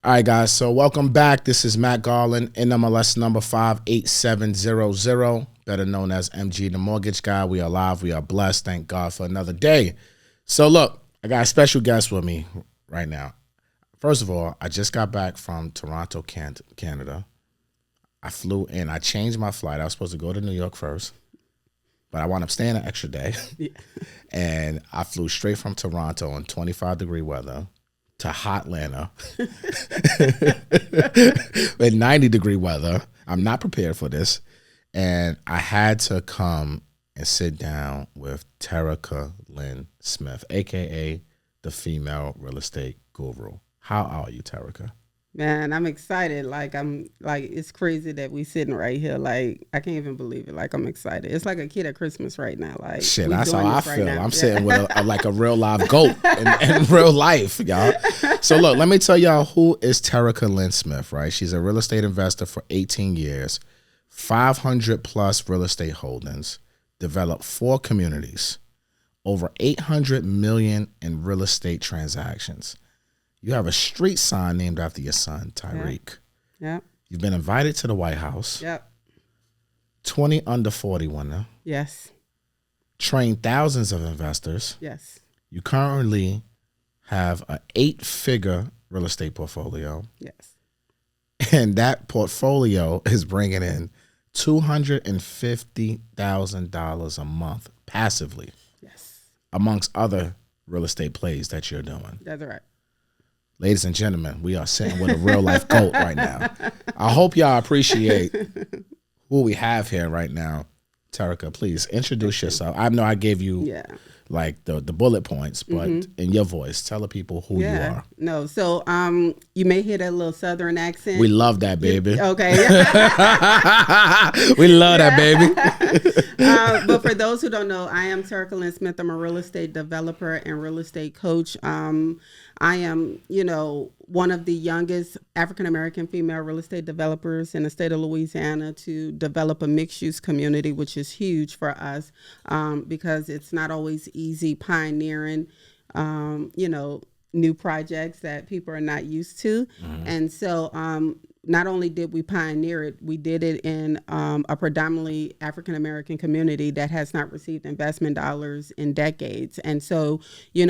All right, guys. So welcome back. This is Matt Garland, NMLS number 58700, better known as MG, the mortgage guy. We are live. We are blessed. Thank God for another day. So look, I got a special guest with me right now. First of all, I just got back from Toronto, Canada. I flew in. I changed my flight. I was supposed to go to New York first, but I wound up staying an extra day. Yeah. And I flew straight from Toronto in 25-degree weather to hot Atlanta with 90-degree weather. I'm not prepared for this. And I had to come and sit down with Terrica Lynn Smith, a.k.a. the female real estate guru. How are you, Terrica? Man, I'm excited. It's crazy that we sitting right here. Like, I can't even believe it. Like, I'm excited. It's like a kid at Christmas right now. Like, shit, that's how I feel. I'm sitting with a real live goat in real life, y'all. So look, let me tell y'all who is Terrica Lynn Smith, right? She's a real estate investor for 18 years, 500 plus real estate holdings, developed 4 communities, over 800 million in real estate transactions. You have a street sign named after your son, Tyreek. Yep. You've been invited to the White House. Yep. 20 under 40 winner. Yes. Trained thousands of investors. Yes. You currently have an 8-figure real estate portfolio. Yes. And that portfolio is bringing in $250,000 a month passively. Yes. Amongst other real estate plays that you're doing. That's right. Ladies and gentlemen, we are sitting with a real life GOAT right now. I hope y'all appreciate who we have here right now. Terrica, please introduce yourself. I know I gave you like the bullet points, but in your voice, tell the people who you are. No, so you may hear that little Southern accent. We love that, baby. Okay. We love that, baby. But for those who don't know, I am Terrica Lynn Smith. I'm a real estate developer and real estate coach. I am, one of the youngest African-American female real estate developers in the state of Louisiana to develop a mixed-use community, which is huge for us because it's not always easy pioneering, new projects that people are not used to. Mm-hmm. And so not only did we pioneer it, we did it in a predominantly African-American community that has not received investment dollars in decades. And so, we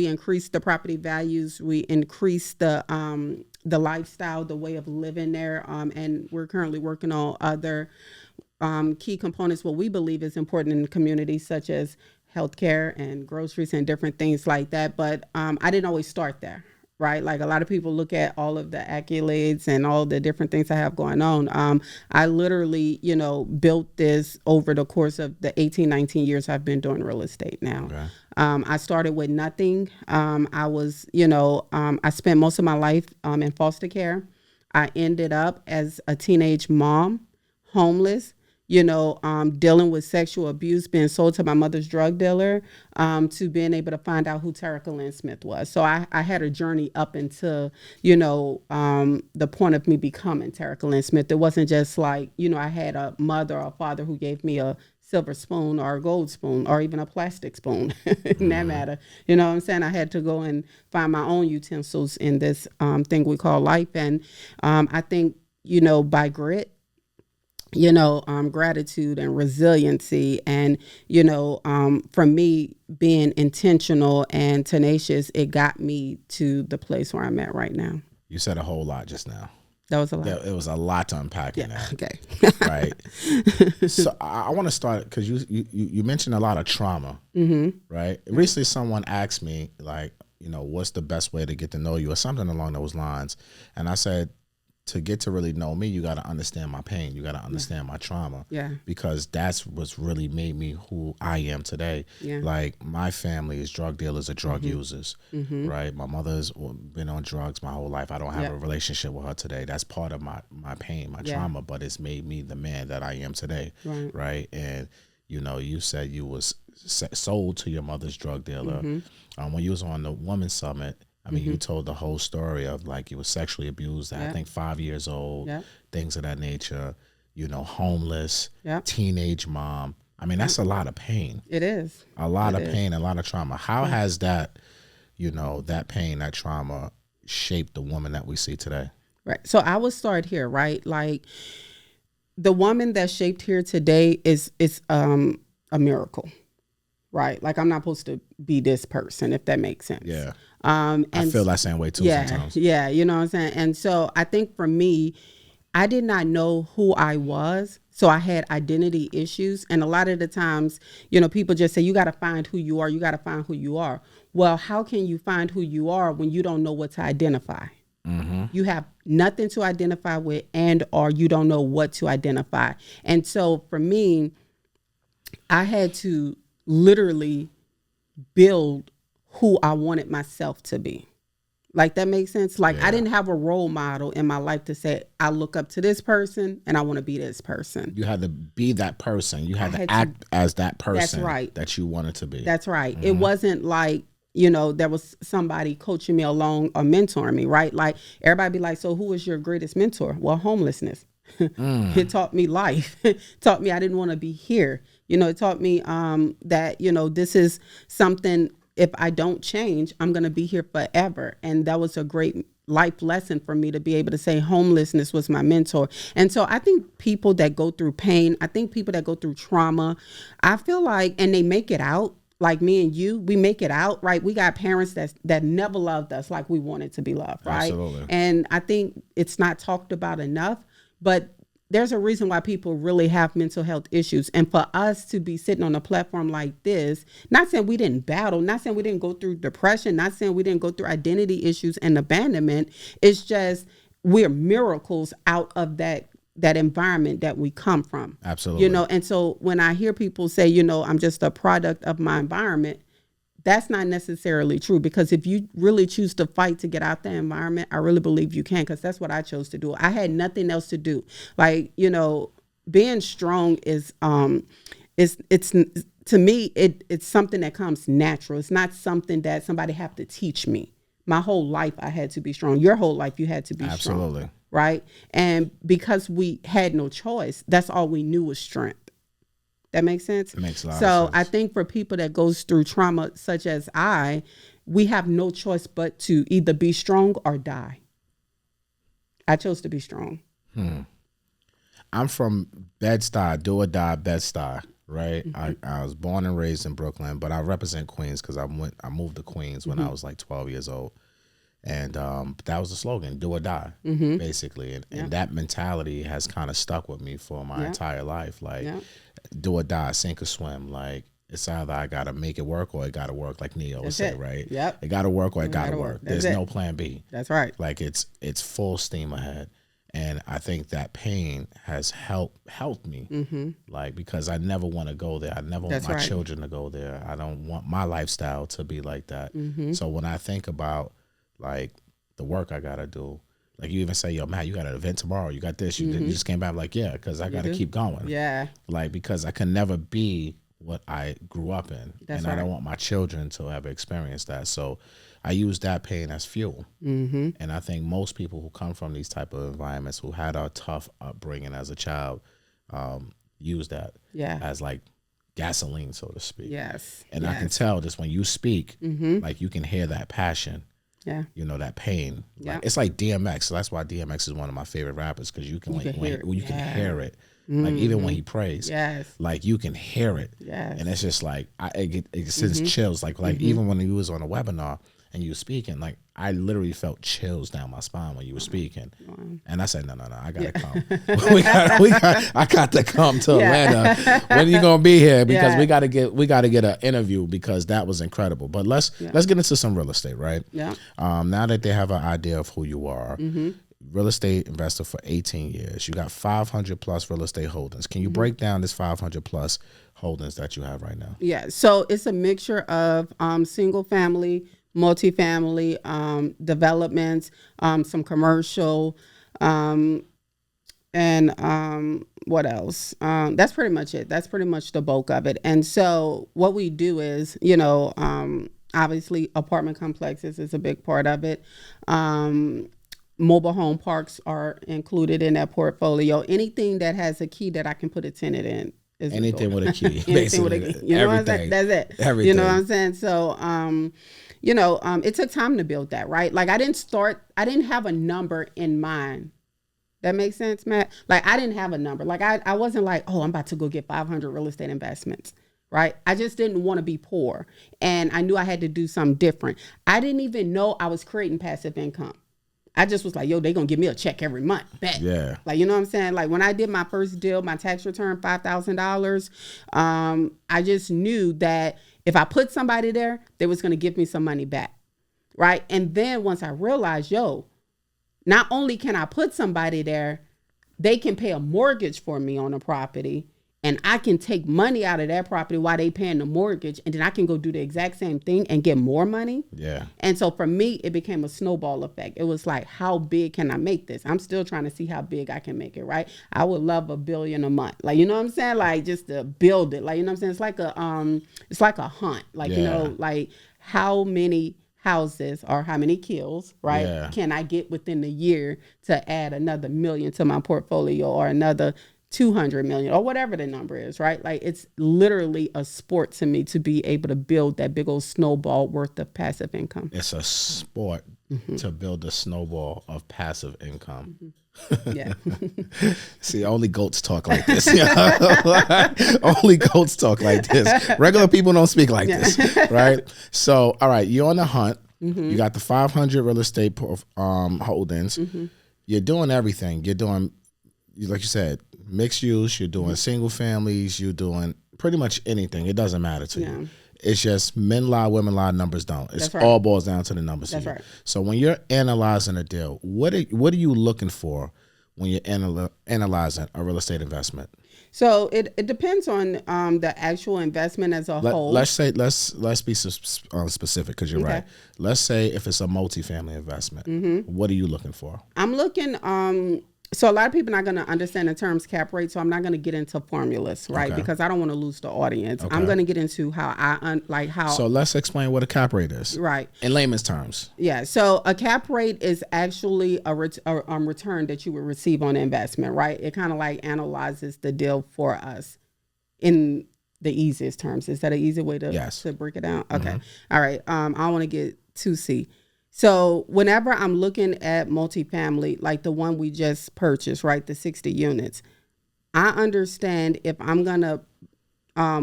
increased the property values, we increased the lifestyle, the way of living there. And we're currently working on other key components, what we believe is important in the community, such as healthcare and groceries and different things like that. But I didn't always start there. Right. Like a lot of people look at all of the accolades and all the different things I have going on. I literally, built this over the course of the 18, 19 years I've been doing real estate now. Okay. I started with nothing. I was, I spent most of my life in foster care. I ended up as a teenage mom, homeless, dealing with sexual abuse, being sold to my mother's drug dealer, to being able to find out who Terrica Lynn Smith was. So I had a journey up into, the point of me becoming Terrica Lynn Smith. It wasn't just like, I had a mother or a father who gave me a silver spoon or a gold spoon or even a plastic spoon in that matter. You know what I'm saying? I had to go and find my own utensils in this thing we call life. And I think, by grit, gratitude and resiliency and, for me being intentional and tenacious, it got me to the place where I'm at right now. You said a whole lot just now. That was a lot. It was a lot to unpack in that. Okay. Right. So I want to start because you mentioned a lot of trauma, right? Recently someone asked me like, what's the best way to get to know you or something along those lines. And I said, to get to really know me, you got to understand my pain. You got to understand my trauma. Yeah. Because that's what's really made me who I am today. Yeah. Like my family is drug dealers or drug users, right? My mother's been on drugs my whole life. I don't have a relationship with her today. That's part of my pain, my trauma, but it's made me the man that I am today, right? And, you said you was sold to your mother's drug dealer. When you was on the Women's Summit, I mean, you told the whole story of like you were sexually abused at, I think 5 years old, things of that nature, homeless, teenage mom. I mean, that's a lot of pain. It is. A lot of pain, a lot of trauma. How has that, that pain, that trauma shaped the woman that we see today? Right. So I would start here, right? Like the woman that's shaped here today is a miracle, right? Like I'm not supposed to be this person, if that makes sense. Yeah. And I feel that same way too sometimes. Yeah, you know what I'm saying? And so I think for me, I did not know who I was. So I had identity issues. And a lot of the times, you know, people just say, you got to find who you are. You got to find who you are. Well, how can you find who you are when you don't know what to identify? Mm-hmm. You have nothing to identify with or you don't know what to identify. And so for me, I had to literally build who I wanted myself to be. Like that makes sense. Like I didn't have a role model in my life to say, I look up to this person and I want to be this person. You had to be that person. You had to act as that person. That's right. That you wanted to be. That's right. Mm-hmm. It wasn't like, you know, there was somebody coaching me along or mentoring me, right? Like everybody be like, so who was your greatest mentor? Well, homelessness. It taught me life. It taught me I didn't want to be here. You know, it taught me that, you know, this is something, if I don't change, I'm going to be here forever. And that was a great life lesson for me to be able to say homelessness was my mentor. And so I think people that go through pain, I think people that go through trauma, I feel like, and they make it out, like me and you, we make it out, right? We got parents that never loved us like we wanted to be loved, right? Absolutely. And I think it's not talked about enough, but there's a reason why people really have mental health issues. And for us to be sitting on a platform like this, not saying we didn't battle, not saying we didn't go through depression, not saying we didn't go through identity issues and abandonment. It's just we're miracles out of that environment that we come from. Absolutely. You know, and so when I hear people say, you know, I'm just a product of my environment, that's not necessarily true, because if you really choose to fight to get out the environment, I really believe you can, because that's what I chose to do. I had nothing else to do. Like, you know, being strong is it's to me, it's something that comes natural. It's not something that somebody have to teach me. My whole life I had to be strong. Your whole life you had to be strong. Absolutely. Right? And because we had no choice, that's all we knew was strength. That makes sense? It makes a lot of So sense. I think for people that goes through trauma such as we have no choice but to either be strong or die. I chose to be strong. I'm from Bed-Stuy, do or die Bed-Stuy, right? Mm-hmm. I was born and raised in Brooklyn, but I represent Queens because I moved to Queens when I was like 12 years old. And that was the slogan, do or die, basically. And that mentality has kind of stuck with me for my entire life. Like, do or die, sink or swim. Like, it's either I got to make it work or it got to work, like Neo would say, right? Yep. It got to work or it got to work. There's no plan B. That's right. Like, it's full steam ahead. And I think that pain has helped me, like, because I never want to go there. I never want my children to go there. I don't want my lifestyle to be like that. So when I think about, like, the work I got to do, like, you even say, yo, Matt, you got an event tomorrow. You got this. You just came back. I'm like, yeah, because I got to keep going. Yeah. Like, because I can never be what I grew up in. That's and I don't want my children to ever experience that. So I use that pain as fuel. And I think most people who come from these type of environments, who had a tough upbringing as a child, use that as like gasoline, so to speak. Yes. And I can tell just when you speak, like, you can hear that passion. Yeah, you know, that pain. Yeah, like, it's like DMX. So that's why DMX is one of my favorite rappers, because you can can hear it. Like, even when he prays, like, you can hear it. And it's just like it sends chills. Like even when you was on a webinar and you were speaking, like, I literally felt chills down my spine when you were speaking. And I said, no, I gotta come. I got to come to Atlanta. When are you gonna be here? Because we gotta get an interview, because that was incredible. But let's get into some real estate, right? Yeah. Now that they have an idea of who you are, real estate investor for 18 years, you got 500 plus real estate holdings. Can you break down this 500 plus holdings that you have right now? Yeah. So it's a mixture of single family, multifamily, developments, some commercial, and what else? That's pretty much it. That's pretty much the bulk of it. And so what we do is, you know, obviously apartment complexes is a big part of it. Mobile home parks are included in that portfolio. Anything that has a key that I can put a tenant in is anything with a key. Anything with a key. You know what I'm saying? That's it. Everything. You know what I'm saying? So, it took time to build that, right? Like I didn't have a number in mind. That makes sense, Matt? Like I didn't have a number. Like I wasn't like, oh, I'm about to go get 500 real estate investments, right? I just didn't want to be poor. And I knew I had to do something different. I didn't even know I was creating passive income. I just was like, yo, they going to give me a check every month. Bet. Yeah. Like, you know what I'm saying? Like when I did my first deal, my tax return, $5,000, I just knew that if I put somebody there, they was going to give me some money back. Right. And then once I realized, yo, not only can I put somebody there, they can pay a mortgage for me on a property, and I can take money out of that property while they paying the mortgage, and then I can go do the exact same thing and get more money. Yeah. And so for me, it became a snowball effect. It was like, how big can I make this? I'm still trying to see how big I can make it, right? I would love $1 billion a month. Like, you know what I'm saying? Like just to build it. Like, you know what I'm saying? It's like a hunt. Like, like how many houses or how many kills, right? Can I get within the year to add another $1 million to my portfolio or another 200 million or whatever the number is, right? Like it's literally a sport to me to be able to build that big old snowball worth of passive income. It's a sport to build a snowball of passive income. Yeah. See, only goats talk like this. Only goats talk like this. Regular people don't speak like this, right? So, all right, you're on the hunt. You got the 500 real estate holdings. You're doing everything. You're doing, like you said, mixed use. You're doing single families. You're doing pretty much anything. It doesn't matter to you. It's just men lie, women lie, numbers don't. It's all boils down to the numbers. That's right. So when you're analyzing a deal, what are you looking for when you're analyzing a real estate investment? So it depends on the actual investment as a whole. Let's be specific because you're right. Let's say if it's a multifamily investment, what are you looking for? I'm looking. So a lot of people are not going to understand the terms cap rate, so I'm not going to get into formulas, right? Because I don't want to lose the audience. I'm going to get into how So let's explain what a cap rate is, right? In layman's terms. Yeah. So a cap rate is actually a return that you would receive on investment, right? It kind of like analyzes the deal for us in the easiest terms. Is that an easy way to break it down? Okay. All right. I don't want to get too C. So whenever I'm looking at multifamily, like the one we just purchased, right, the 60 units, I understand if I'm going to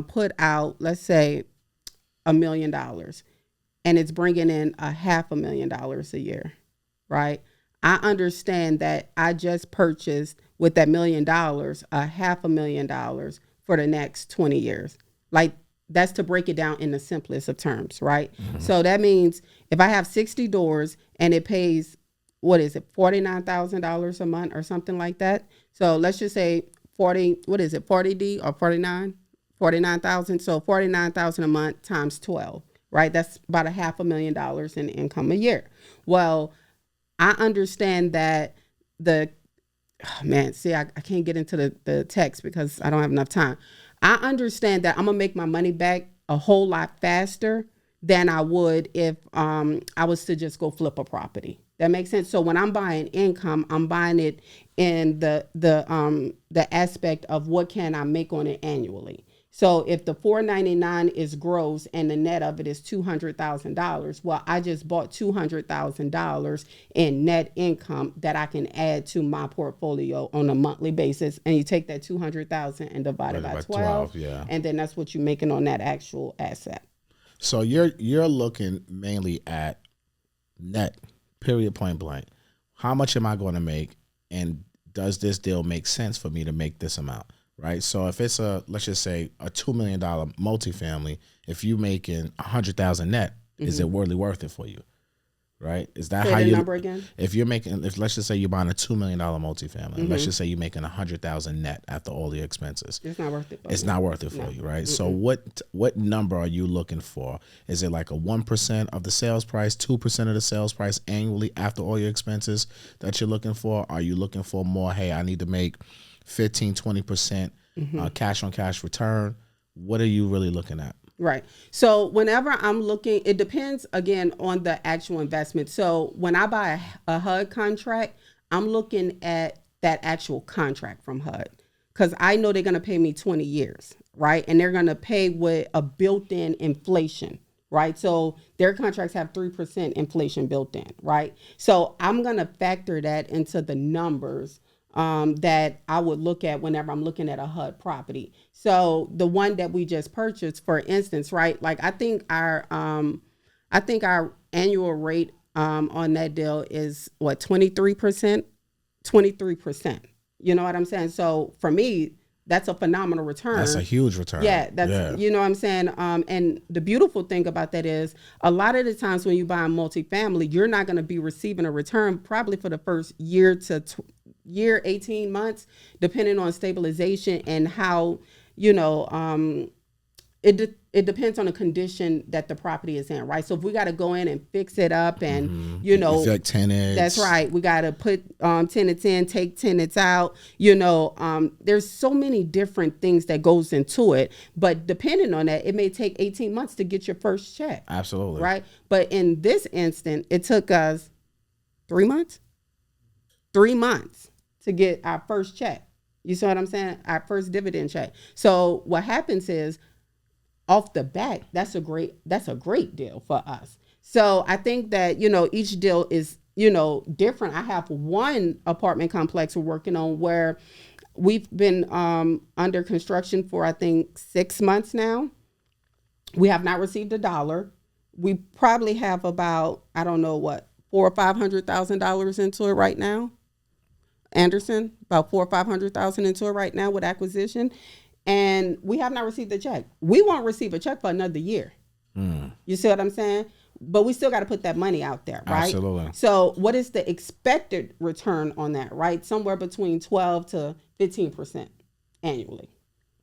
put out, let's say, $1 million, and it's bringing in $500,000 a year, right? I understand that I just purchased with that $1 million, $500,000 for the next 20 years. Like, that's to break it down in the simplest of terms, right? So that means if I have 60 doors and it pays, what is it, $49,000 a month or something like that. So let's just say 40D or 49? 49,000. So 49,000 a month times 12, right? That's about $500,000 in income a year. Well, I understand that I can't get into the text because I don't have enough time. I understand that I'm going to make my money back a whole lot faster than I would if I was to just go flip a property. That makes sense. So when I'm buying income, I'm buying it in the aspect of what can I make on it annually. So if the $499 is gross and the net of it is $200,000, well, I just bought $200,000 in net income that I can add to my portfolio on a monthly basis. And you take that $200,000 and divide it by 12, and then that's what you're making on that actual asset. So you're looking mainly at net, period, point blank. How much am I going to make, and does this deal make sense for me to make this amount? Right. So if it's let's just say a $2 million multifamily, if you're making $100,000 net, is it really worth it for you? Right. Is that Say how the number again? If let's just say you're buying a $2 million multifamily, and let's just say you're making $100,000 net after all the expenses. It's not worth it. It's not worth it for you. Right. So what number are you looking for? Is it like a 1% of the sales price, 2% of the sales price annually after all your expenses that you're looking for? Are you looking for more? Hey, I need to make 15-20% cash on cash return. What are you really looking at? Right. So whenever I'm looking, it depends again on the actual investment. So when I buy a HUD contract, I'm looking at that actual contract from HUD. because I know they're going to pay me 20 years, right? And they're going to pay with a built-in inflation, right? So their contracts have 3% inflation built in, right? So I'm going to factor that into the numbers that I would look at whenever I'm looking at a HUD property. So the one that we just purchased, for instance, right? Like I think our annual rate on that deal is what, 23%? 23%. You know what I'm saying? So for me, that's a phenomenal return. That's a huge return. You know what I'm saying? And the beautiful thing about that is a lot of the times when you buy a multifamily, you're not going to be receiving a return probably for the first year to year, 18 months, depending on stabilization and how, you know, it depends on the condition that the property is in, right? So if we got to go in and fix it up and, you know, like tenants. That's right. We got to put tenants in, take tenants out, you know, there's so many different things that goes into it. But depending on that, it may take 18 months to get your first check. Absolutely. Right. But in this instant, it took us 3 months. 3 months to get our first check. You see what I'm saying? Our first dividend check. So what happens is, off the bat, that's a great deal for us. So I think that, you know, each deal is, you know, different. I have one apartment complex we're working on where we've been under construction for, I think, 6 months now. We have not received $1. We probably have about, I don't know what, $400,000 or $500,000 into it right now. Anderson, about $400,000 or $500,000 into it right now with acquisition. And we have not received a check. We won't receive a check for another year. You see what I'm saying? But we still got to put that money out there, right? Absolutely. So what is the expected return on that, right? Somewhere between 12 to 15% annually.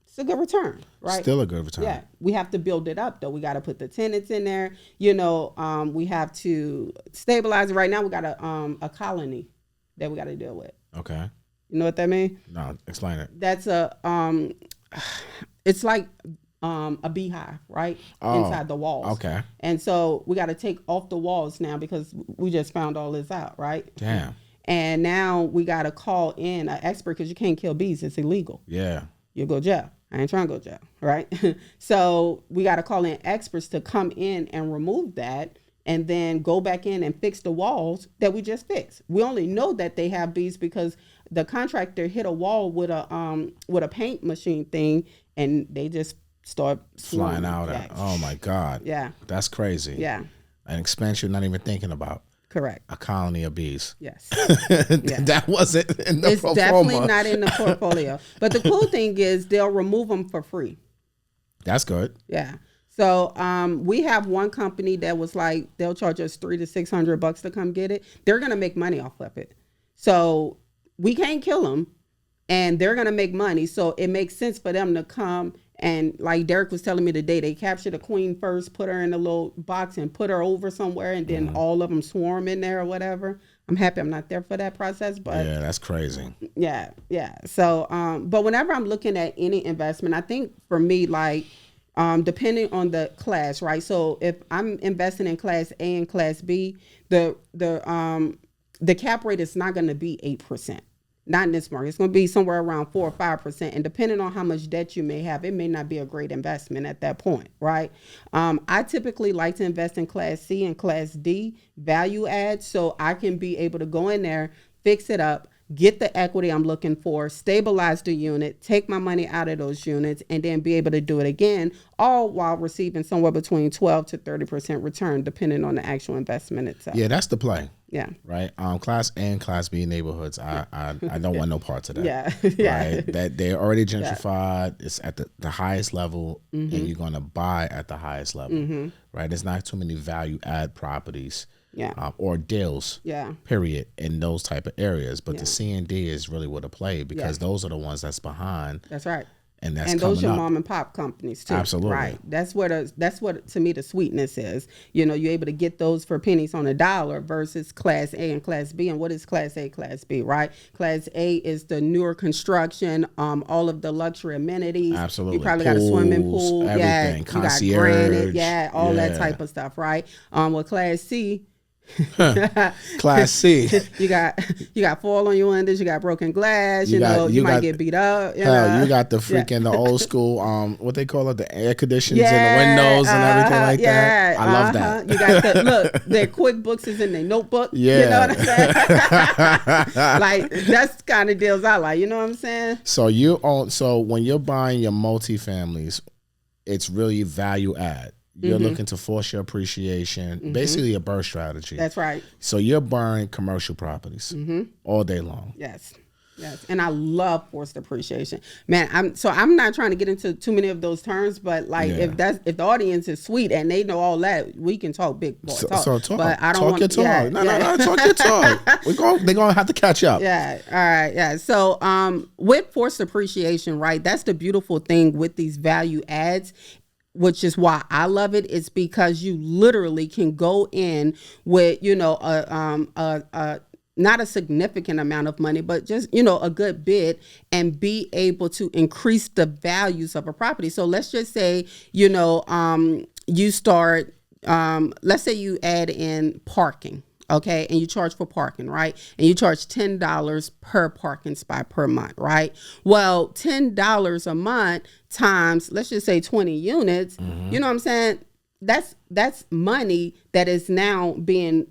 It's a good return, right? Still a good return. Yeah. We have to build it up, though. We got to put the tenants in there. You know, we have to stabilize it. Right now, we got a colony that we got to deal with. Okay. You know what that means? No, explain it. That's it's like a beehive, right? Inside the walls. Okay. And so we got to take off the walls now because we just found all this out, right? Damn. And now we got to call in an expert because you can't kill bees. It's illegal. Yeah. You'll go jail. I ain't trying to go jail, right? So we got to call in experts to come in and remove that and then go back in and fix the walls that we just fixed. We only know that they have bees because the contractor hit a wall with a paint machine thing, and they just start flying out. Oh my God. Yeah. That's crazy. Yeah. An expense you're not even thinking about. Correct. A colony of bees. Yes. That wasn't in the It's definitely not in the portfolio. But the cool thing is they'll remove them for free. That's good. Yeah. So we have one company that was like, they'll charge us $300 to $600 to come get it. They're going to make money off of it. So we can't kill them and they're going to make money. So it makes sense for them to come. And like Derek was telling me today, they capture the queen first, put her in a little box and put her over somewhere. And then all of them swarm in there or whatever. I'm happy I'm not there for that process. But yeah, that's crazy. Yeah. Yeah. So, but whenever I'm looking at any investment, I think for me, like, depending on the class, right? So if I'm investing in class A and class B, the cap rate is not going to be 8%. Not in this market. It's going to be somewhere around 4 or 5%. And depending on how much debt you may have, it may not be a great investment at that point, right? I typically like to invest in class C and class D value add, so I can be able to go in there, fix it up, get the equity I'm looking for, stabilize the unit, take my money out of those units, and then be able to do it again, all while receiving somewhere between 12 to 30% return, depending on the actual investment itself. Yeah, that's the play. Yeah. Right. Class A and Class B neighborhoods, I don't want no parts of that. Yeah. Yeah. Right. That they're already gentrified. Yeah. It's at the highest level, and you're gonna buy at the highest level. Right. There's not too many value add properties. Yeah. Or deals. Yeah. Period. In those type of areas, but the C and D is really what to play because those are the ones that's behind. That's right. And that's and those coming are up. mom and pop companies too. Absolutely. Right. That's what to me the sweetness is. You know, you're able to get those for pennies on a dollar versus class A and class B. And what is class A, class B, right? Class A is the newer construction, all of the luxury amenities. Absolutely. You probably got a swimming pool. Everything. Yeah. Concierge. You got granite. Yeah. All that type of stuff, right? With class C, Class C. you got fall on your windows. You got broken glass. You might get beat up. You got the freaking the old school what they call it, the air conditions in the windows and everything like that. I love that. You got their QuickBooks is in their notebook. Yeah, you know what I'm saying. Like that's kind of deals I like. You know what I'm saying. So when you're buying your multifamilies, it's really value add. You're looking to force your appreciation, basically a burst strategy. That's right. So you're buying commercial properties all day long. Yes. And I love forced appreciation, man. I'm not trying to get into too many of those terms, but like if the audience is sweet and they know all that, we can talk big boy talk. So talk. But I don't talk want your talk. Yeah, no, talk your talk. They're gonna have to catch up. Yeah. All right. Yeah. So with forced appreciation, right? That's the beautiful thing with these value adds, which is why I love it. It's because you literally can go in with, not a significant amount of money, but just, a good bit and be able to increase the values of a property. So let's just say, you start, let's say you add in parking. Okay. And you charge for parking, right? And you charge $10 per parking spot per month, right? Well, $10 a month times, let's just say 20 units, you know what I'm saying? That's money that is now being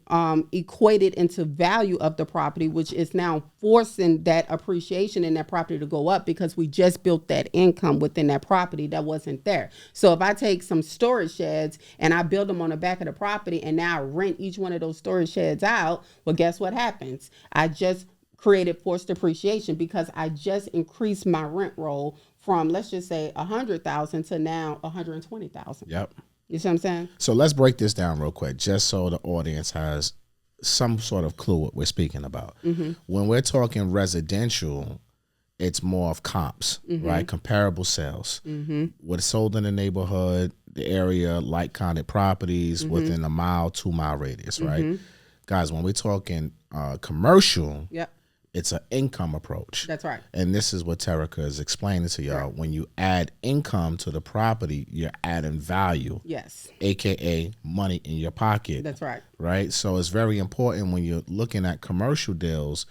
equated into value of the property, which is now forcing that appreciation in that property to go up because we just built that income within that property that wasn't there. So if I take some storage sheds and I build them on the back of the property and now I rent each one of those storage sheds out, well, guess what happens? I just created forced appreciation because I just increased my rent roll from, let's just say, $100,000 to now $120,000. Yep. You see what I'm saying? So let's break this down real quick, just so the audience has some sort of clue what we're speaking about. When we're talking residential, it's more of comps, right? Comparable sales. What's sold in the neighborhood, the area, like-minded properties within a 2-mile radius, right? Guys, when we're talking commercial, it's an income approach. That's right. And this is what Terrica is explaining to y'all. Right. When you add income to the property, you're adding value. Yes. AKA money in your pocket. That's right. Right? So it's very important when you're looking at commercial deals,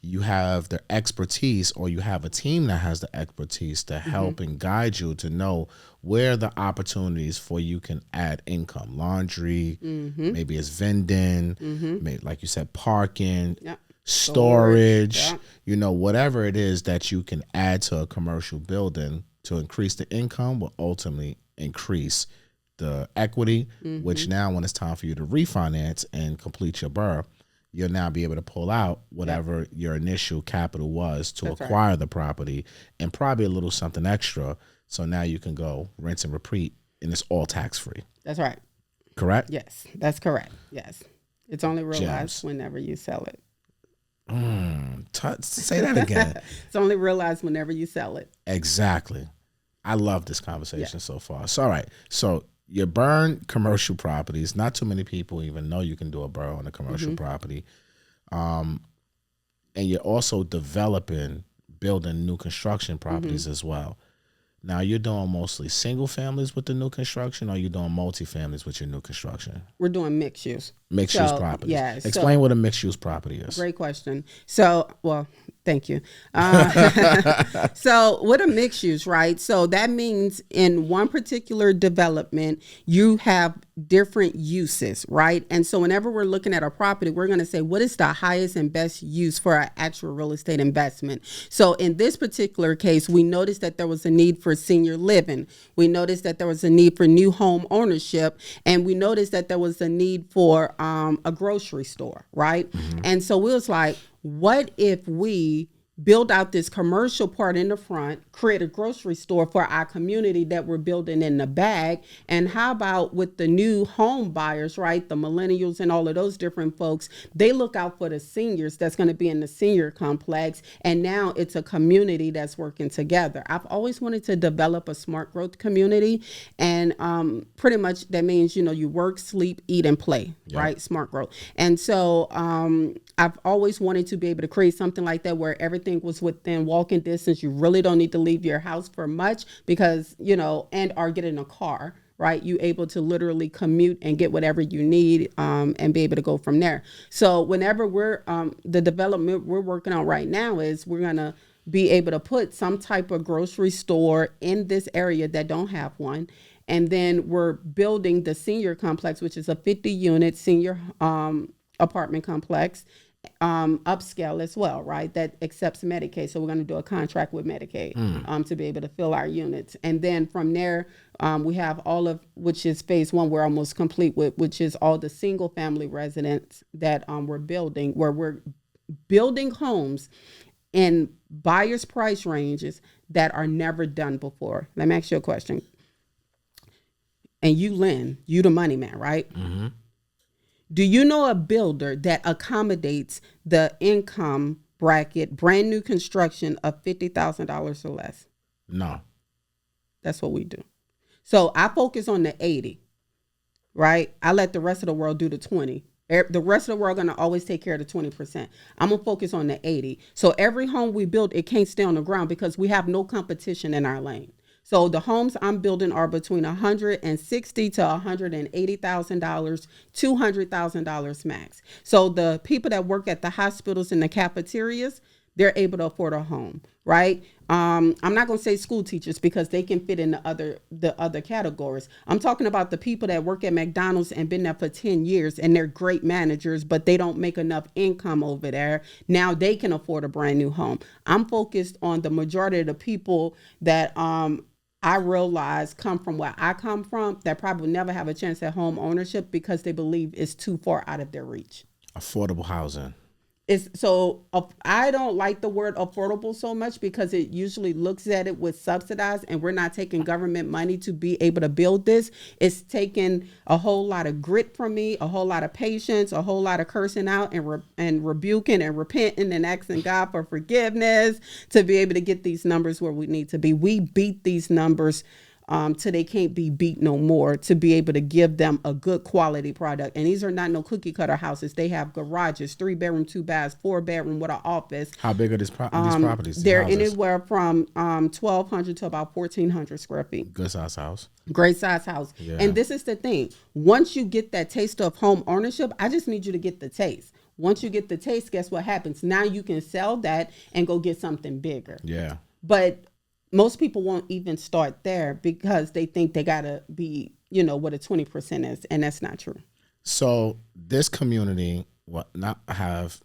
you have the expertise or you have a team that has the expertise to help and guide you to know where the opportunities for you can add income. Laundry, maybe it's vending, maybe, like you said, parking. Yep. Storage, whatever it is that you can add to a commercial building to increase the income will ultimately increase the equity, which now when it's time for you to refinance and complete your BRRRR, you'll now be able to pull out whatever your initial capital was to acquire the property and probably a little something extra. So now you can go rinse and repeat and it's all tax free. That's right. Correct? Yes, that's correct. Yes. It's only realized whenever you sell it. Say that again. It's only realized whenever you sell it. Exactly. I love this conversation so far. So, all right. So you burn commercial properties. Not too many people even know you can do a BRRRR on a commercial property. And you're also building new construction properties as well. Now, you're doing mostly single families with the new construction, or you're doing multi-families with your new construction? We're doing mixed use. Mixed use properties. Yeah. Explain what a mixed use property is. Great question. So, thank you. So what a mixed use, right? So that means in one particular development, you have different uses, right? And so whenever we're looking at a property, we're going to say, what is the highest and best use for our actual real estate investment? So in this particular case, we noticed that there was a need for senior living. We noticed that there was a need for new home ownership. And we noticed that there was a need for a grocery store, right? And so we was like, what if we build out this commercial part in the front, create a grocery store for our community that we're building in the back? And how about with the new home buyers, right? The millennials and all of those different folks, they look out for the seniors that's going to be in the senior complex. And now it's a community that's working together. I've always wanted to develop a smart growth community. And pretty much that means, you work, sleep, eat, and play, right? Smart growth. And so I've always wanted to be able to create something like that where everything was within walking distance. You really don't need to leave your house for much because, or get in a car, right? You able to literally commute and get whatever you need and be able to go from there. So whenever we're the development we're working on right now is we're gonna be able to put some type of grocery store in this area that don't have one. And then we're building the senior complex, which is a 50-unit senior apartment complex, upscale as well, right? That accepts Medicaid. So we're going to do a contract with Medicaid to be able to fill our units. And then from there, we have all of, which is phase one, we're almost complete with, which is all the single family residents that we're building, where we're building homes in buyer's price ranges that are never done before. Let me ask you a question. And you, Lynn, you the money man, right? Mm-hmm. Do you know a builder that accommodates the income bracket, brand new construction of $50,000 or less? No. That's what we do. So I focus on the 80, right? I let the rest of the world do the 20. The rest of the world going to always take care of the 20%. I'm going to focus on the 80. So every home we build, it can't stay on the ground because we have no competition in our lane. So the homes I'm building are between $160,000 to $180,000, $200,000 max. So the people that work at the hospitals and the cafeterias, they're able to afford a home, right? I'm not going to say school teachers because they can fit in the other categories. I'm talking about the people that work at McDonald's and been there for 10 years and they're great managers, but they don't make enough income over there. Now they can afford a brand new home. I'm focused on the majority of the people that I realize come from where I come from that probably never have a chance at home ownership because they believe it's too far out of their reach. Affordable housing. I don't like the word affordable so much because it usually looks at it with subsidized, and we're not taking government money to be able to build this. It's taken a whole lot of grit from me, a whole lot of patience, a whole lot of cursing out and rebuking and repenting and asking God for forgiveness to be able to get these numbers where we need to be. We beat these numbers till they can't be beat no more to be able to give them a good quality product. And these are not no cookie cutter houses. They have garages, 3-bedroom, 2 baths, 4-bedroom with an office. How big are these properties? They're anywhere from 1,200 to about 1,400 square feet. Good size house. Great size house. Yeah. And this is the thing. Once you get that taste of home ownership, I just need you to get the taste. Once you get the taste, guess what happens? Now you can sell that and go get something bigger. Yeah. But most people won't even start there because they think they got to be, what a 20% is. And that's not true. So this community will not have,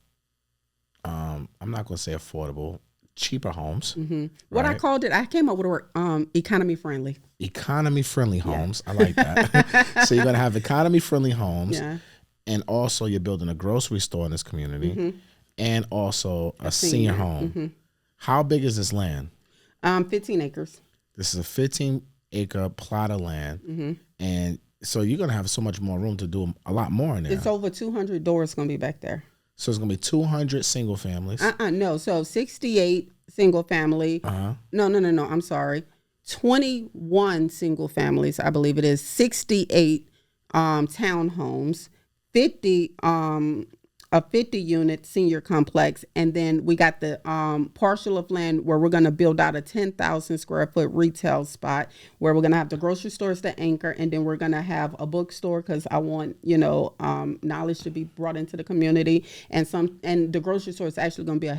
I'm not going to say affordable, cheaper homes. Mm-hmm. What I called it, I came up with a word, economy friendly. Economy friendly homes. Yeah. I like that. So you're going to have economy friendly homes. Yeah. And also you're building a grocery store in this community. Mm-hmm. And also a senior home. Mm-hmm. How big is this land? 15 acres. This is a 15-acre plot of land. Mm-hmm. And so you're going to have so much more room to do a lot more in there. It's over 200 doors going to be back there. So it's going to be 200 single families? No. So 68 single family. Uh-huh. No. I'm sorry. 21 single families, I believe it is. 68 townhomes. 50 a 50-unit senior complex, and then we got the parcel of land where we're going to build out a 10,000 square foot retail spot where we're going to have the grocery stores to anchor, and then we're going to have a bookstore because I want knowledge to be brought into the community, and the grocery store is actually going to be a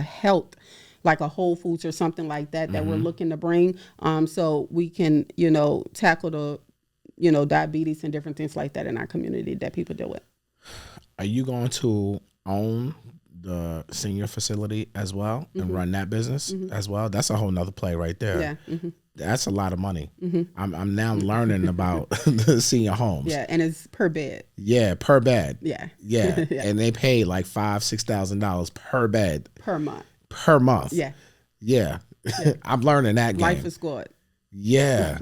health like a Whole Foods or something like that mm-hmm. we're looking to bring, so we can tackle the diabetes and different things like that in our community that people deal with. Are you going to own the senior facility as well and mm-hmm. run that business mm-hmm. as well? That's a whole nother play right there. Yeah. Mm-hmm. That's a lot of money. Mm-hmm. I'm now learning about the senior homes. Yeah, and it's per bed. Yeah, per bed. Yeah. Yeah. Yeah. And they pay like $5,000-$6,000 per bed. Per month. Per month. Yeah. Yeah. I'm learning that game. Life is good. Yeah.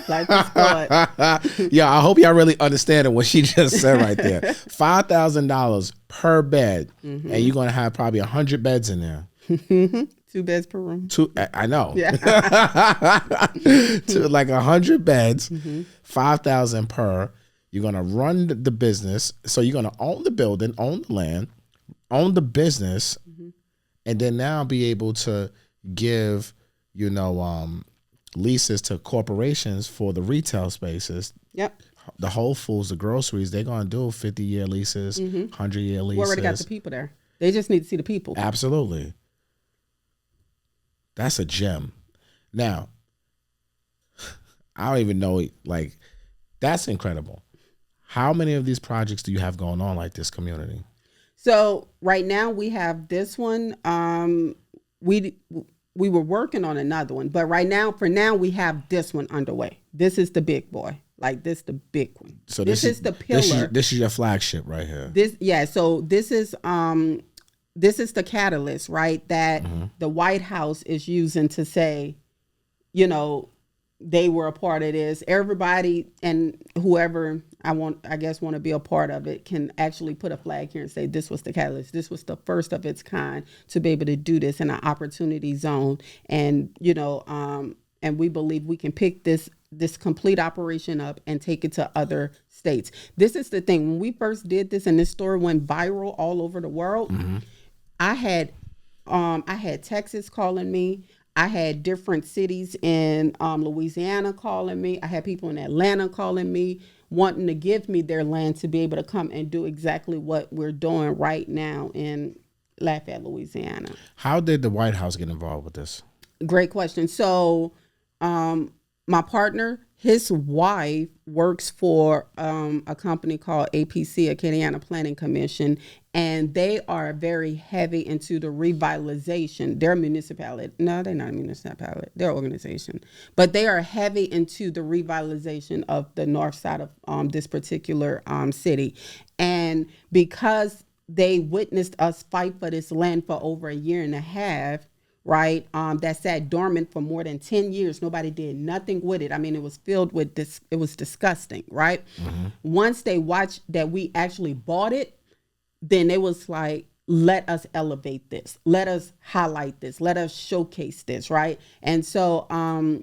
Life is good. Yeah, I hope y'all really understanding what she just said right there. $5,000 per bed, mm-hmm. and you're going to have probably 100 beds in there. 2 beds per room. I know. Yeah. Like 100 beds, mm-hmm. 5,000 per. You're going to run the business. So you're going to own the building, own the land, own the business, mm-hmm. and then now be able to give leases to corporations for the retail spaces. Yep. The Whole Foods, the groceries, they're going to do 50-year leases, 100-year leases. We already got the people there. They just need to see the people. Absolutely. That's a gem. Now, I don't even know, like, that's incredible. How many of these projects do you have going on like this community? So right now we have this one. We were working on another one, but for now, we have this one underway. This is the big boy. Like, this the big one. So this is the pillar. This is your flagship right here. So this is the catalyst, right? That the White House is using to say, they were a part of this. Everybody and whoever want to be a part of it can actually put a flag here and say, this was the catalyst. This was the first of its kind to be able to do this in an opportunity zone. And, and we believe we can pick this complete operation up and take it to other states. This is the thing. When we first did this and this story went viral all over the world, I had Texas calling me. I had different cities in Louisiana calling me. I had people in Atlanta calling me, wanting to give me their land to be able to come and do exactly what we're doing right now in Lafayette, Louisiana. How did the White House get involved with this? Great question. So my partner, his wife works for a company called APC, Acadiana Planning Commission, and they are very heavy into the revitalization. They're a municipality. No, they're not a municipality. They're an organization. But they are heavy into the revitalization of the north side of this particular city. And because they witnessed us fight for this land for over a year and a half, right? That sat dormant for more than 10 years. Nobody did nothing with it. I mean, it was filled with this. It was disgusting, right? Once they watched that we actually bought it, then it was like, let us elevate this. Let us highlight this. Let us showcase this, right? And so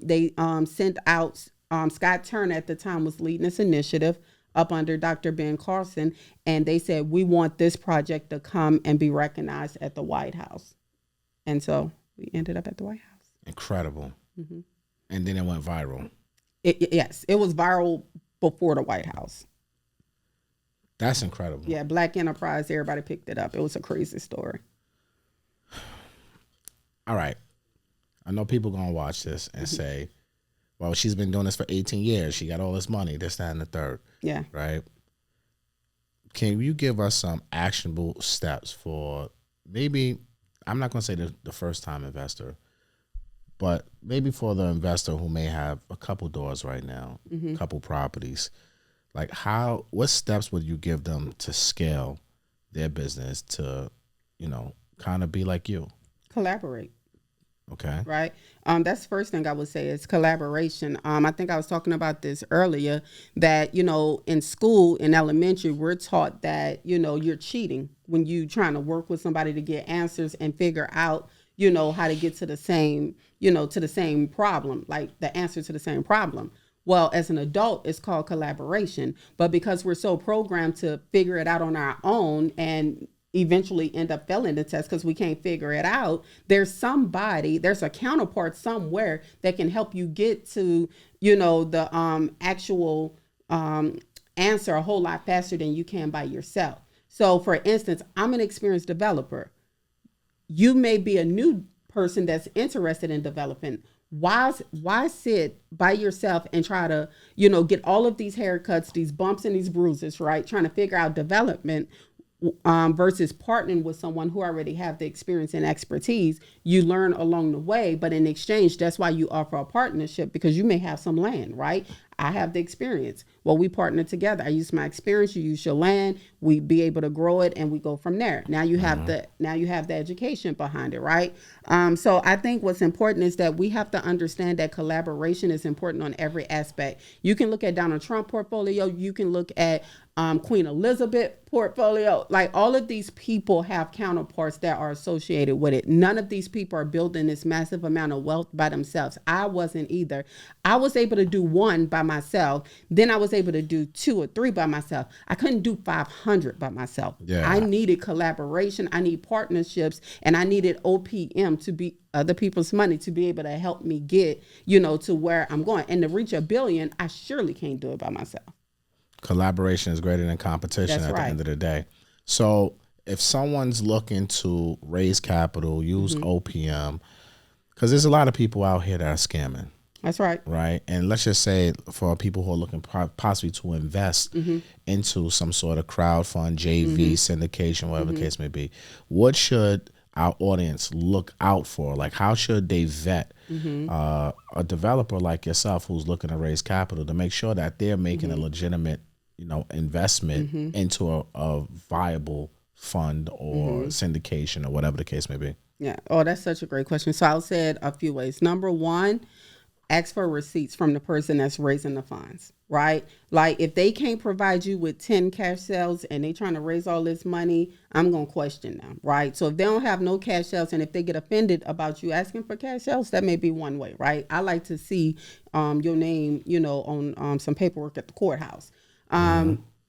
they sent out, Scott Turner at the time was leading this initiative up under Dr. Ben Carson, and they said, we want this project to come and be recognized at the White House. And so we ended up at the White House. Incredible. And then it went viral. Yes, it was viral before the White House. That's incredible. Yeah, Black Enterprise, everybody picked it up. It was a crazy story. All right. I know people going to watch this and say, well, she's been doing this for 18 years. She got all this money, this, that, and the third. Yeah. Right? Can you give us some actionable steps for maybe, I'm not going to say the first-time investor, but maybe for the investor who may have a couple doors right now, a couple properties, like what steps would you give them to scale their business to, kind of be like you? Collaborate. Okay. Right. That's the first thing I would say is collaboration. I think I was talking about this earlier that, in school, in elementary, we're taught that, you're cheating when you trying to work with somebody to get answers and figure out, how to get to the same, to the same problem, like the answer to the same problem. Well, as an adult, it's called collaboration. But because we're so programmed to figure it out on our own and eventually end up failing the test because we can't figure it out, there's a counterpart somewhere that can help you get to, the actual answer a whole lot faster than you can by yourself. So for instance, I'm an experienced developer. You may be a new person that's interested in developing. Why sit by yourself and try to, get all of these haircuts, these bumps and these bruises, right? Trying to figure out development versus partnering with someone who already have the experience and expertise. You learn along the way, but in exchange, that's why you offer a partnership, because you may have some land, right? I have the experience. Well, we partner together. I use my experience. You use your land. We be able to grow it, and we go from there. Now you have the education behind it, right? So I think what's important is that we have to understand that collaboration is important on every aspect. You can look at Donald Trump portfolio. You can look at Queen Elizabeth portfolio. Like all of these people have counterparts that are associated with it. None of these people are building this massive amount of wealth by themselves. I wasn't either. I was able to do one by myself. Then I was able to do 2 or 3 by myself. I couldn't do 500 by myself. Yeah. I needed collaboration. I need partnerships, and I needed OPM to be other people's money to be able to help me get, to where I'm going. And to reach $1 billion, I surely can't do it by myself. Collaboration is greater than competition. That's at the end of the day. So if someone's looking to raise capital, use OPM, because there's a lot of people out here that are scamming. That's right. Right. And let's just say for people who are looking possibly to invest into some sort of crowdfund, JV, syndication, whatever the case may be, what should our audience look out for? Like, how should they vet a developer like yourself who's looking to raise capital to make sure that they're making a legitimate, investment into a viable fund or syndication or whatever the case may be? Yeah. Oh, that's such a great question. So I'll say it a few ways. Number one, ask for receipts from the person that's raising the funds, right? Like if they can't provide you with 10 cash sales and they trying to raise all this money, I'm going to question them, right? So if they don't have no cash sales and if they get offended about you asking for cash sales, that may be one way, right? I like to see your name, on some paperwork at the courthouse.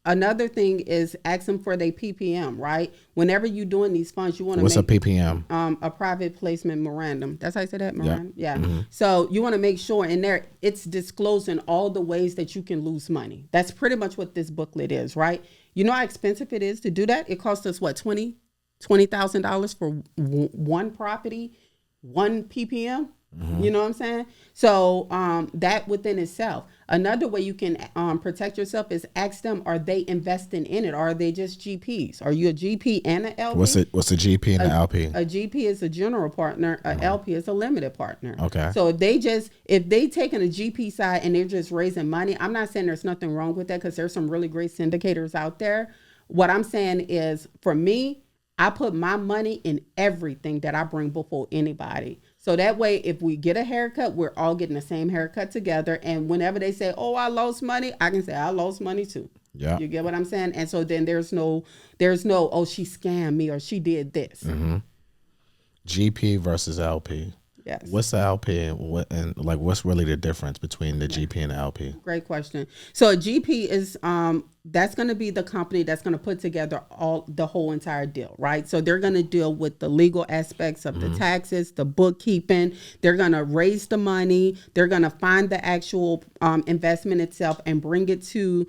Another thing is ask them for their PPM, right? Whenever you're doing these funds, you want to What's a PPM? A private placement memorandum. That's how you say that, memorandum? Yeah. So you want to make sure in there it's disclosing all the ways that you can lose money. That's pretty much what this booklet is, right? You know how expensive it is to do that? It costs us what, $20,000 for one property, one PPM? You know what I'm saying? So that within itself. Another way you can protect yourself is ask them, are they investing in it? Or are they just GPs? Are you a GP and an LP? What's a GP and an LP? A GP is a general partner. A LP is a limited partner. Okay. So if they taking a GP side and they're just raising money, I'm not saying there's nothing wrong with that because there's some really great syndicators out there. What I'm saying is, for me, I put my money in everything that I bring before anybody. So that way, if we get a haircut, we're all getting the same haircut together. And whenever they say, oh, I lost money, I can say, I lost money too. Yeah. You get what I'm saying? And so then there's no, oh, she scammed me or she did this. GP versus LP. Yes. What's the LP and what's really the difference between the GP and the LP? Great question. So a GP is that's going to be the company that's going to put together the whole entire deal, right? So they're going to deal with the legal aspects of the taxes, the bookkeeping. They're going to raise the money. They're going to find the actual investment itself and bring it to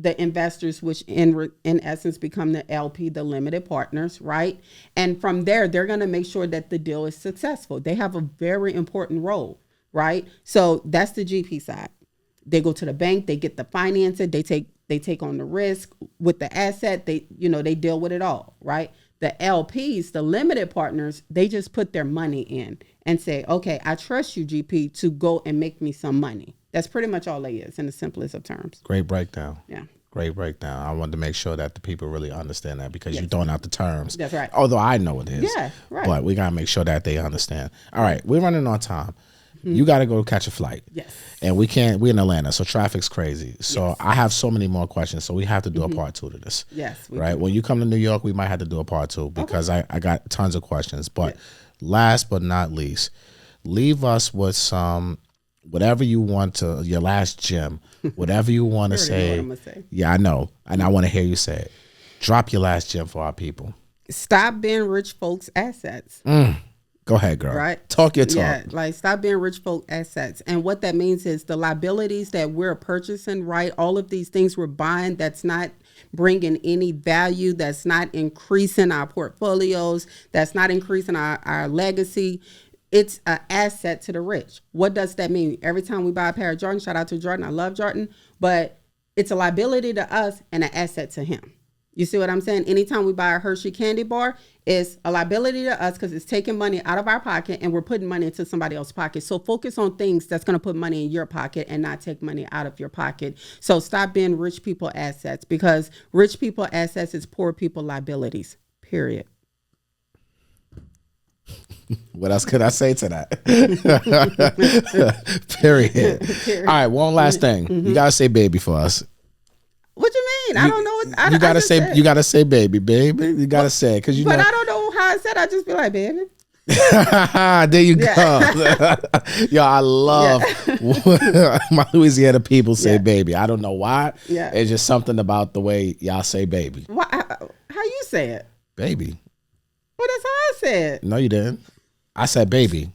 the investors, which in essence become the LP, the limited partners, right? And from there, they're going to make sure that the deal is successful. They have a very important role, right? So that's the GP side. They go to the bank, they get the financing, they take on the risk with the asset. They deal with it all, right? The LPs, the limited partners, they just put their money in and say, okay, I trust you, GP, to go and make me some money. That's pretty much all they is in the simplest of terms. Great breakdown. Yeah. Great breakdown. I wanted to make sure that the people really understand that because you're throwing out the terms. That's right. Although I know it is. Yeah, right. But we got to make sure that they understand. All right. We're running on time. You got to go catch a flight. Yes. And we're in Atlanta, so traffic's crazy. So I have so many more questions. So we have to do a part 2 to this. Yes. Right. When you come to New York, we might have to do a part 2 because I got tons of questions. But last but not least, leave us with some, whatever you want to, your last gem, whatever you want to say. Yeah, I know. And I want to hear you say it. Drop your last gem for our people. Stop being rich folks' assets. Go ahead, girl. Right. Talk your talk. Yeah, like stop being rich folk assets. And what that means is the liabilities that we're purchasing, right? All of these things we're buying that's not bringing any value, that's not increasing our portfolios, that's not increasing our legacy. It's an asset to the rich. What does that mean? Every time we buy a pair of Jordan, shout out to Jordan, I love Jordan, but it's a liability to us and an asset to him. You see what I'm saying? Anytime we buy a Hershey candy bar, it's a liability to us because it's taking money out of our pocket and we're putting money into somebody else's pocket. So focus on things that's going to put money in your pocket and not take money out of your pocket. So stop being rich people assets, because rich people assets is poor people liabilities, period. What else could I say to that? Period. All right, one last thing. You got to say baby for us. What you mean? I don't know what You gotta say you gotta say baby. You gotta say it because you. But I don't know how I said. I just be like baby. There you go. Yo, I love my Louisiana people say baby. I don't know why. Yeah. It's just something about the way y'all say baby. Why, how you say it? Baby. Well, that's how I said. No, you didn't. I said baby.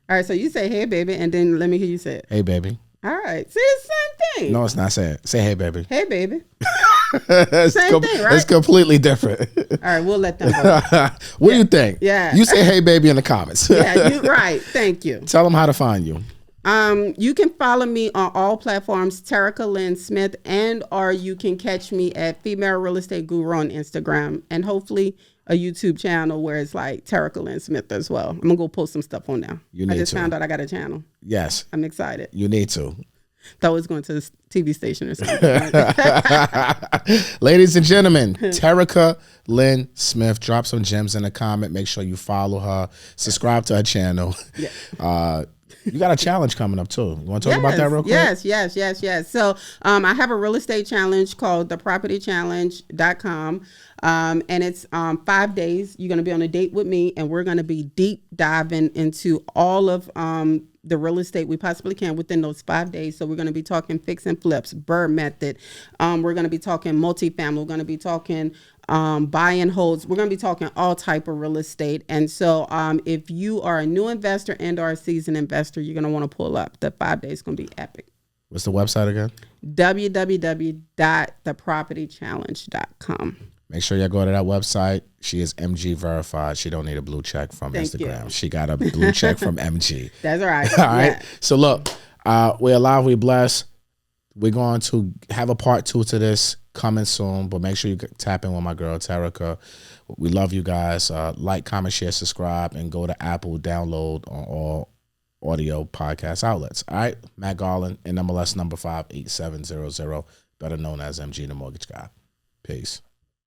All right, so you say hey baby, and then let me hear you say it. Hey baby. All right. See, it's the same thing. No, it's not saying. Say hey baby. Hey baby. Same thing, right? It's completely different. All right, we'll let them go. What do you think? Yeah. You say hey baby in the comments. Yeah, you right. Thank you. Tell them how to find you. You can follow me on all platforms, Terrica Lynn Smith, or you can catch me at Female Real Estate Guru on Instagram, and hopefully a YouTube channel where it's like Terrica Lynn Smith as well. I'm gonna go post some stuff on now. I just found out I got a channel. Yes, I'm excited. You need to. Thought I was going to the TV station or something. Ladies and gentlemen, Terrica Lynn Smith. Drop some gems in the comment. Make sure you follow her. Subscribe to her channel. Yeah. You got a challenge coming up too. You want to talk about that real quick? Yes. So I have a real estate challenge called thepropertychallenge.com. And it's 5 days. You're going to be on a date with me, and we're going to be deep diving into all of the real estate we possibly can within those 5 days. So we're going to be talking fix and flips, BRRRR method. We're going to be talking multifamily. We're going to be talking buy and holds. We're going to be talking all type of real estate. And so if you are a new investor and or a seasoned investor, you're going to want to pull up. The 5 days is going to be epic. What's the website again? www.thepropertychallenge.com. Make sure y'all go to that website. She is MG verified. She don't need a blue check from Instagram. She got a blue check from MG. That's all right. All right. So look, we're alive, we're blessed. We're going to have a part 2 to this coming soon, but make sure you tap in with my girl Terrica. We love you guys. Like, comment, share, subscribe, and go to Apple, download on all audio podcast outlets. All right. Matt Garland, NMLS number 58700, better known as MG the Mortgage Guy. Peace.